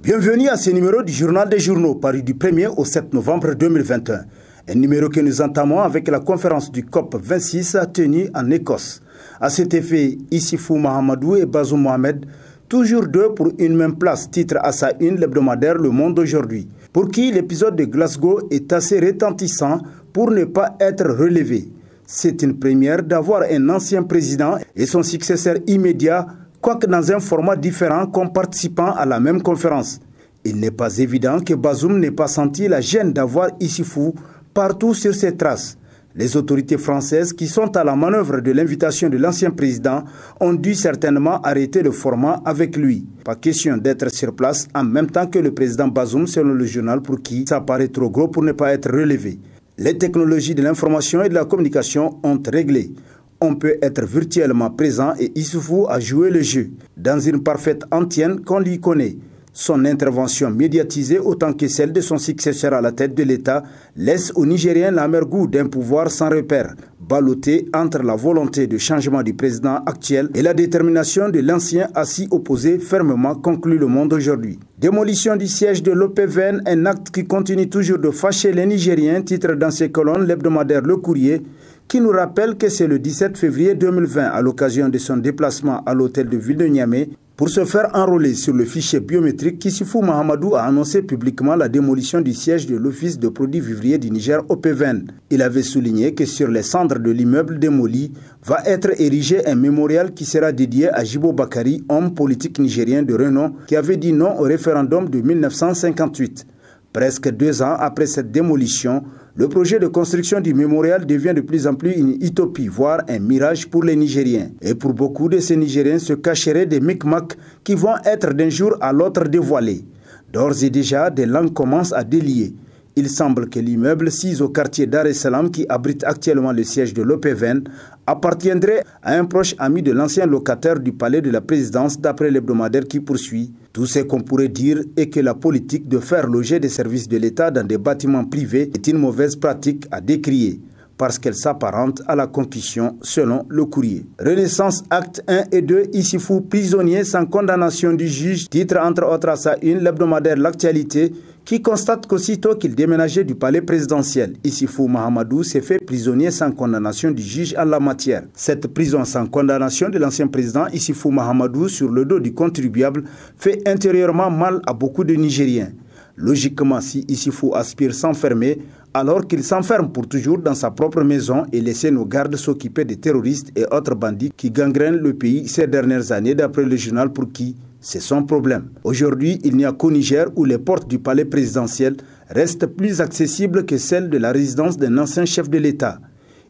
Bienvenue à ce numéro du Journal des Journaux, paru du 1er au 7 novembre 2021. Un numéro que nous entamons avec la conférence du COP26 tenue en Écosse. À cet effet, Issoufou Mahamadou et Bazoum Mohamed, toujours deux pour une même place, titre à sa une l'hebdomadaire Le Monde aujourd'hui, pour qui l'épisode de Glasgow est assez retentissant pour ne pas être relevé. C'est une première d'avoir un ancien président et son successeur immédiat, quoique dans un format différent comme participant à la même conférence. Il n'est pas évident que Bazoum n'ait pas senti la gêne d'avoir Issoufou partout sur ses traces. Les autorités françaises qui sont à la manœuvre de l'invitation de l'ancien président ont dû certainement arrêter le format avec lui. Pas question d'être sur place en même temps que le président Bazoum selon le journal pour qui ça paraît trop gros pour ne pas être relevé. Les technologies de l'information et de la communication ont réglé. On peut être virtuellement présent et Issoufou a joué le jeu, dans une parfaite antienne qu'on lui connaît. Son intervention médiatisée autant que celle de son successeur à la tête de l'État laisse aux Nigériens l'amer goût d'un pouvoir sans repère, ballotté entre la volonté de changement du président actuel et la détermination de l'ancien assis opposé fermement, conclut Le Monde aujourd'hui. Démolition du siège de l'OPVN, un acte qui continue toujours de fâcher les Nigériens, titre dans ses colonnes l'hebdomadaire Le Courrier, qui nous rappelle que c'est le 17 février 2020, à l'occasion de son déplacement à l'hôtel de ville de Niamey, pour se faire enrôler sur le fichier biométrique, qu'Issoufou Mahamadou a annoncé publiquement la démolition du siège de l'Office de produits vivriers du Niger, OPVN. Il avait souligné que sur les cendres de l'immeuble démoli va être érigé un mémorial qui sera dédié à Djibo Bakari, homme politique nigérien de renom, qui avait dit non au référendum de 1958. Presque 2 ans après cette démolition, le projet de construction du mémorial devient de plus en plus une utopie, voire un mirage pour les Nigériens. Et pour beaucoup de ces Nigériens se cacheraient des micmacs qui vont être d'un jour à l'autre dévoilés. D'ores et déjà, des langues commencent à délier. Il semble que l'immeuble sis au quartier Dar es Salaam, qui abrite actuellement le siège de l'OPVN, appartiendrait à un proche ami de l'ancien locataire du palais de la présidence, d'après l'hebdomadaire qui poursuit. Tout ce qu'on pourrait dire est que la politique de faire loger des services de l'État dans des bâtiments privés est une mauvaise pratique à décrier, parce qu'elle s'apparente à la concussion, selon Le Courrier. Renaissance, actes 1 et 2, Issoufou prisonnier sans condamnation du juge, titre entre autres à sa une l'hebdomadaire L'Actualité, qui constate qu'aussitôt qu'il déménageait du palais présidentiel, Issoufou Mahamadou s'est fait prisonnier sans condamnation du juge en la matière. Cette prison sans condamnation de l'ancien président Issoufou Mahamadou sur le dos du contribuable fait intérieurement mal à beaucoup de Nigériens. Logiquement, si Issoufou aspire s'enfermer, alors qu'il s'enferme pour toujours dans sa propre maison et laisser nos gardes s'occuper des terroristes et autres bandits qui gangrènent le pays ces dernières années, d'après le journal pour qui c'est son problème. Aujourd'hui, il n'y a qu'au Niger où les portes du palais présidentiel restent plus accessibles que celles de la résidence d'un ancien chef de l'État.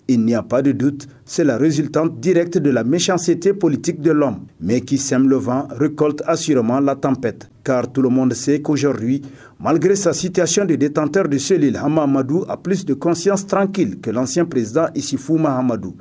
Il n'y a pas de doute, c'est la résultante directe de la méchanceté politique de l'homme. Mais qui sème le vent récolte assurément la tempête. Car tout le monde sait qu'aujourd'hui, malgré sa situation de détenteur de cellule, Hama Amadou a plus de conscience tranquille que l'ancien président Issoufou Mahamadou,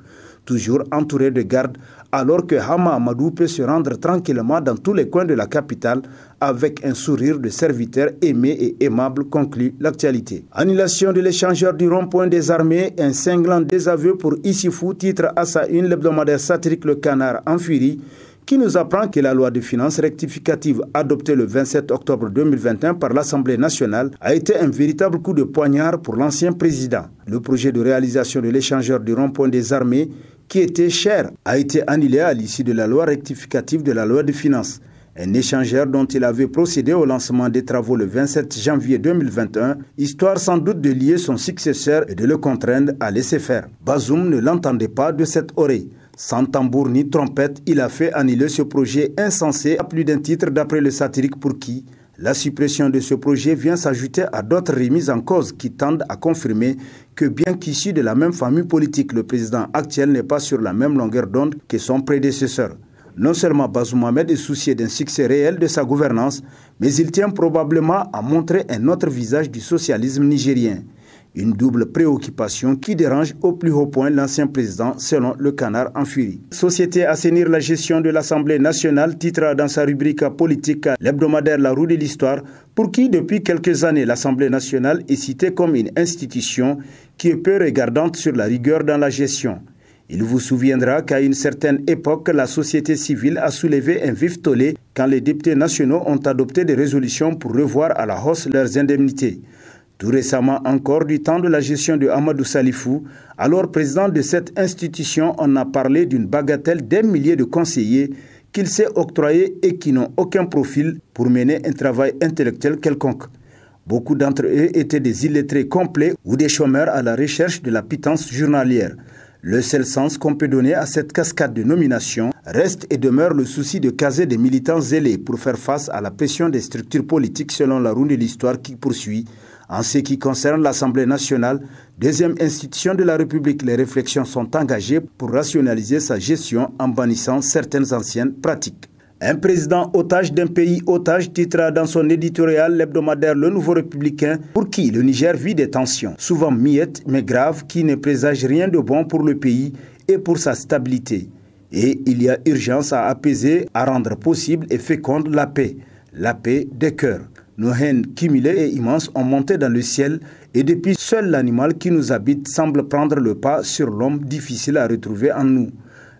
toujours entouré de gardes, alors que Hama Amadou peut se rendre tranquillement dans tous les coins de la capitale avec un sourire de serviteur aimé et aimable, conclut L'Actualité. Annulation de l'échangeur du rond-point des armées, un cinglant désaveu pour Issoufou, titre à sa une l'hebdomadaire satirique Le Canard en furie, qui nous apprend que la loi de finances rectificative adoptée le 27 octobre 2021 par l'Assemblée nationale a été un véritable coup de poignard pour l'ancien président. Le projet de réalisation de l'échangeur du rond-point des armées, qui était cher, a été annulé à l'issue de la loi rectificative de la loi de finances. Un échangeur dont il avait procédé au lancement des travaux le 27 janvier 2021, histoire sans doute de lier son successeur et de le contraindre à laisser faire. Bazoum ne l'entendait pas de cette oreille. Sans tambour ni trompette, il a fait annuler ce projet insensé à plus d'un titre, d'après le satirique pour qui la suppression de ce projet vient s'ajouter à d'autres remises en cause qui tendent à confirmer que bien qu'issu de la même famille politique, le président actuel n'est pas sur la même longueur d'onde que son prédécesseur. Non seulement Bazoum Mohamed est soucié d'un succès réel de sa gouvernance, mais il tient probablement à montrer un autre visage du socialisme nigérien. Une double préoccupation qui dérange au plus haut point l'ancien président, selon Le Canard en furie. Société assainir la gestion de l'Assemblée nationale, titre dans sa rubrique politique l'hebdomadaire La Roue de l'Histoire, pour qui depuis quelques années l'Assemblée nationale est citée comme une institution qui est peu regardante sur la rigueur dans la gestion. Il vous souviendra qu'à une certaine époque, la société civile a soulevé un vif tollé quand les députés nationaux ont adopté des résolutions pour revoir à la hausse leurs indemnités. Tout récemment encore, du temps de la gestion de Amadou Salifou, alors président de cette institution, on a parlé d'une bagatelle d'1 millier de conseillers qu'il s'est octroyé et qui n'ont aucun profil pour mener un travail intellectuel quelconque. Beaucoup d'entre eux étaient des illettrés complets ou des chômeurs à la recherche de la pitance journalière. Le seul sens qu'on peut donner à cette cascade de nominations reste et demeure le souci de caser des militants zélés pour faire face à la pression des structures politiques selon la roue de l'histoire qui poursuit. En ce qui concerne l'Assemblée nationale, deuxième institution de la République, les réflexions sont engagées pour rationaliser sa gestion en bannissant certaines anciennes pratiques. Un président otage d'un pays otage titre dans son éditorial l'hebdomadaire Le Nouveau Républicain pour qui le Niger vit des tensions, souvent miettes mais graves, qui ne présagent rien de bon pour le pays et pour sa stabilité. Et il y a urgence à apaiser, à rendre possible et féconde la paix des cœurs. Nos haines cumulées et immenses ont monté dans le ciel et depuis seul l'animal qui nous habite semble prendre le pas sur l'homme difficile à retrouver en nous.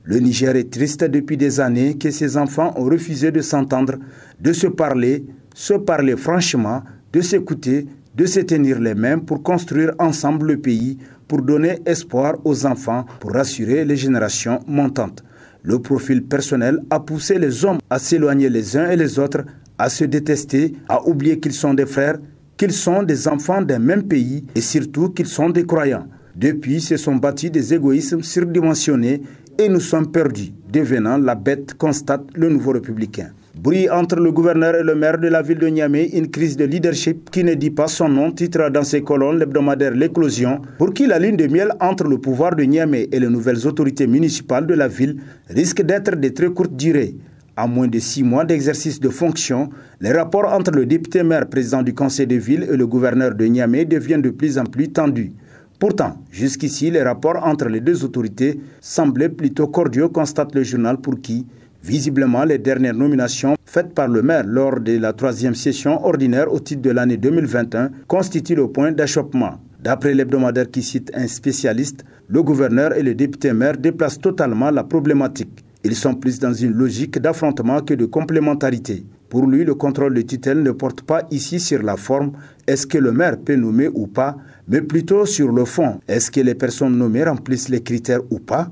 Le Niger est triste depuis des années que ses enfants ont refusé de s'entendre, de se parler franchement, de s'écouter, de se tenir les mains pour construire ensemble le pays, pour donner espoir aux enfants, pour rassurer les générations montantes. Le profil personnel a poussé les hommes à s'éloigner les uns et les autres, à se détester, à oublier qu'ils sont des frères, qu'ils sont des enfants d'un même pays et surtout qu'ils sont des croyants. Depuis, se sont bâtis des égoïsmes surdimensionnés et nous sommes perdus, devenant la bête, constate le Nouveau Républicain. Bruit entre le gouverneur et le maire de la ville de Niamey, une crise de leadership qui ne dit pas son nom, titre dans ses colonnes l'hebdomadaire L'Éclosion, pour qui la lune de miel entre le pouvoir de Niamey et les nouvelles autorités municipales de la ville risque d'être de très courte durée. À moins de 6 mois d'exercice de fonction, les rapports entre le député-maire président du conseil de ville et le gouverneur de Niamey deviennent de plus en plus tendus. Pourtant, jusqu'ici, les rapports entre les deux autorités semblaient plutôt cordiaux, constate le journal pour qui, visiblement, les dernières nominations faites par le maire lors de la 3e session ordinaire au titre de l'année 2021 constituent le point d'achoppement. D'après l'hebdomadaire qui cite un spécialiste, le gouverneur et le député-maire déplacent totalement la problématique. Ils sont plus dans une logique d'affrontement que de complémentarité. Pour lui, le contrôle de tutelle ne porte pas ici sur la forme, est-ce que le maire peut nommer ou pas, mais plutôt sur le fond, est-ce que les personnes nommées remplissent les critères ou pas?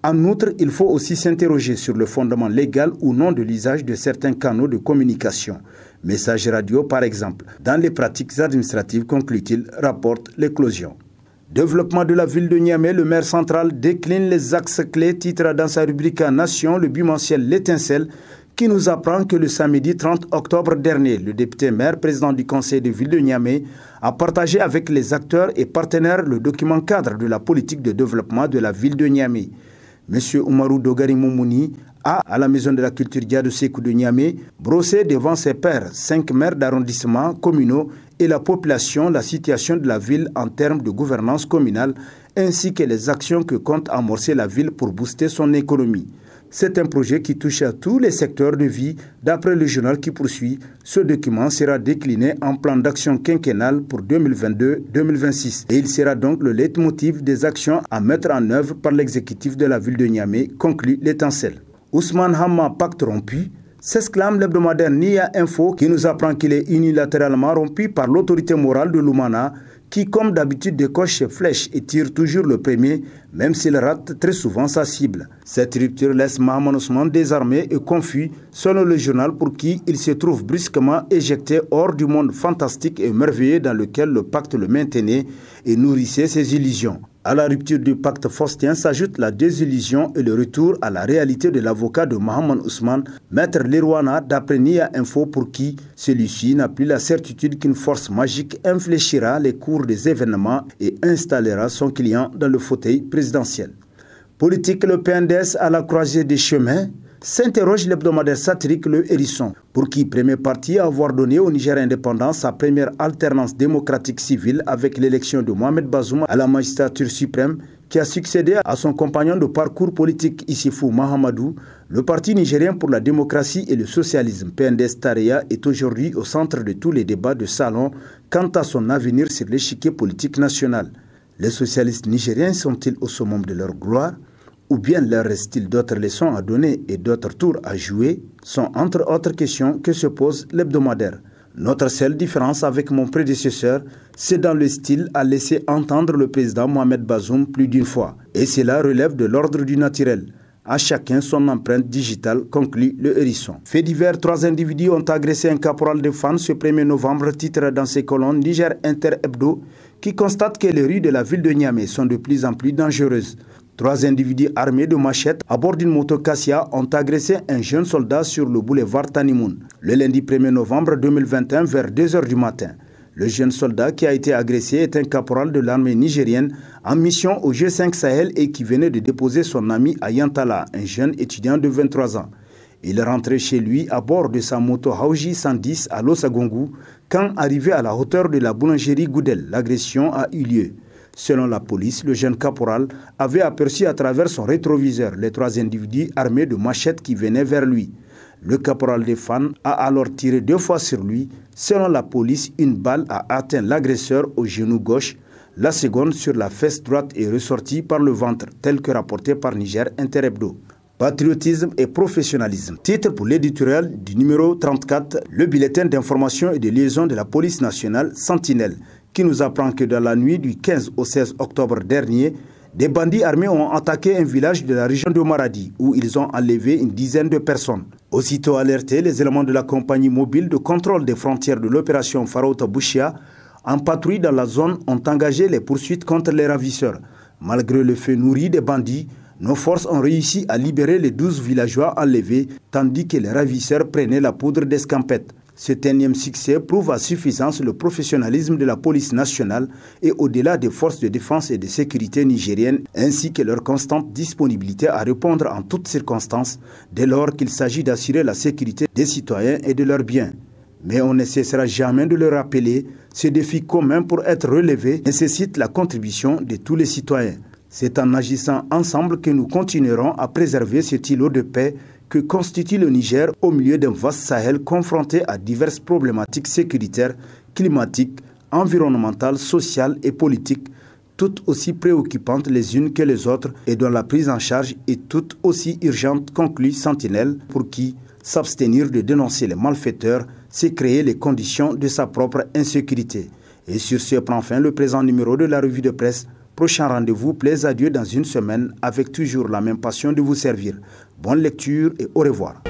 En outre, il faut aussi s'interroger sur le fondement légal ou non de l'usage de certains canaux de communication. Messages radio par exemple. Dans les pratiques administratives, conclut-il, rapporte L'Éclosion. Développement de la ville de Niamey, le maire central décline les axes clés, titre dans sa rubrique Nation, le bimensuel L'Étincelle, qui nous apprend que le samedi 30 octobre dernier, le député maire, président du conseil de ville de Niamey, a partagé avec les acteurs et partenaires le document cadre de la politique de développement de la ville de Niamey. M. Oumarou Dogari Moumouni a, à la maison de la culture Diado Sékou de Niamey, brossé devant ses pairs, 5 maires d'arrondissements communaux et la population la situation de la ville en termes de gouvernance communale, ainsi que les actions que compte amorcer la ville pour booster son économie. C'est un projet qui touche à tous les secteurs de vie. D'après le journal qui poursuit, ce document sera décliné en plan d'action quinquennal pour 2022-2026. Et il sera donc le leitmotiv des actions à mettre en œuvre par l'exécutif de la ville de Niamey, conclut L'Étincelle. Ousmane Hamma, pacte rompu, s'exclame l'hebdomadaire Nia Info qui nous apprend qu'il est unilatéralement rompu par l'autorité morale de l'Oumana qui, comme d'habitude, décoche ses flèches et tire toujours le premier, même s'il rate très souvent sa cible. Cette rupture laisse Mahaman Ousmane désarmé et confus, selon le journal pour qui il se trouve brusquement éjecté hors du monde fantastique et merveilleux dans lequel le pacte le maintenait et nourrissait ses illusions. À la rupture du pacte faustien s'ajoute la désillusion et le retour à la réalité de l'avocat de Mahaman Ousmane, maître Lerouana, d'après Nia Info pour qui celui-ci n'a plus la certitude qu'une force magique infléchira les cours des événements et installera son client dans le fauteuil présidentiel. Politique, le PNDS à la croisée des chemins, s'interroge l'hebdomadaire satirique Le Hérisson, pour qui premier parti à avoir donné au Niger indépendant sa première alternance démocratique civile avec l'élection de Mohamed Bazoum à la magistrature suprême, qui a succédé à son compagnon de parcours politique Issifou Mahamadou. Le Parti nigérien pour la démocratie et le socialisme, PNDS Tareya, est aujourd'hui au centre de tous les débats de salon quant à son avenir sur l'échiquier politique national. Les socialistes nigériens sont-ils au summum de leur gloire? ou bien leur reste-t-il d'autres leçons à donner et d'autres tours à jouer, sont entre autres questions que se pose l'hebdomadaire. Notre seule différence avec mon prédécesseur, c'est dans le style à laisser entendre le président Mohamed Bazoum plus d'une fois. Et cela relève de l'ordre du naturel. À chacun son empreinte digitale, conclut le hérisson. Fait divers, 3 individus ont agressé un caporal de Fann ce 1er novembre, titre dans ses colonnes Niger Inter Hebdo, qui constate que les rues de la ville de Niamey sont de plus en plus dangereuses. 3 individus armés de machettes à bord d'une moto Cassia ont agressé un jeune soldat sur le boulevard Tanimoun le lundi 1er novembre 2021 vers 2 h du matin. Le jeune soldat qui a été agressé est un caporal de l'armée nigérienne en mission au G5 Sahel et qui venait de déposer son ami à Yantala, un jeune étudiant de 23 ans. Il rentrait chez lui à bord de sa moto Hauji 110 à Lossagongu quand, arrivé à la hauteur de la boulangerie Goudel, l'agression a eu lieu. Selon la police, le jeune caporal avait aperçu à travers son rétroviseur les 3 individus armés de machettes qui venaient vers lui. Le caporal de Fann a alors tiré 2 fois sur lui. Selon la police, une balle a atteint l'agresseur au genou gauche. La seconde sur la fesse droite est ressortie par le ventre, tel que rapporté par Niger Inter Hebdo. Patriotisme et professionnalisme. Titre pour l'éditorial du numéro 34, le bulletin d'information et de liaison de la police nationale Sentinelle, qui nous apprend que dans la nuit du 15 au 16 octobre dernier, des bandits armés ont attaqué un village de la région de Maradi, où ils ont enlevé une dizaine de personnes. Aussitôt alertés, les éléments de la compagnie mobile de contrôle des frontières de l'opération Farauta Bouchia, en patrouille dans la zone, ont engagé les poursuites contre les ravisseurs. Malgré le feu nourri des bandits, nos forces ont réussi à libérer les 12 villageois enlevés, tandis que les ravisseurs prenaient la poudre d'escampette. Cet énième succès prouve à suffisance le professionnalisme de la police nationale et au-delà des forces de défense et de sécurité nigériennes, ainsi que leur constante disponibilité à répondre en toutes circonstances, dès lors qu'il s'agit d'assurer la sécurité des citoyens et de leurs biens. Mais on ne cessera jamais de le rappeler, ce défi commun pour être relevé nécessite la contribution de tous les citoyens. C'est en agissant ensemble que nous continuerons à préserver ce îlot de paix que constitue le Niger au milieu d'un vaste Sahel confronté à diverses problématiques sécuritaires, climatiques, environnementales, sociales et politiques, toutes aussi préoccupantes les unes que les autres et dont la prise en charge est toute aussi urgente, conclut Sentinelle, pour qui s'abstenir de dénoncer les malfaiteurs, c'est créer les conditions de sa propre insécurité. Et sur ce prend fin le présent numéro de la revue de presse. Prochain rendez-vous, plaise à Dieu dans une semaine avec toujours la même passion de vous servir. Bonne lecture et au revoir.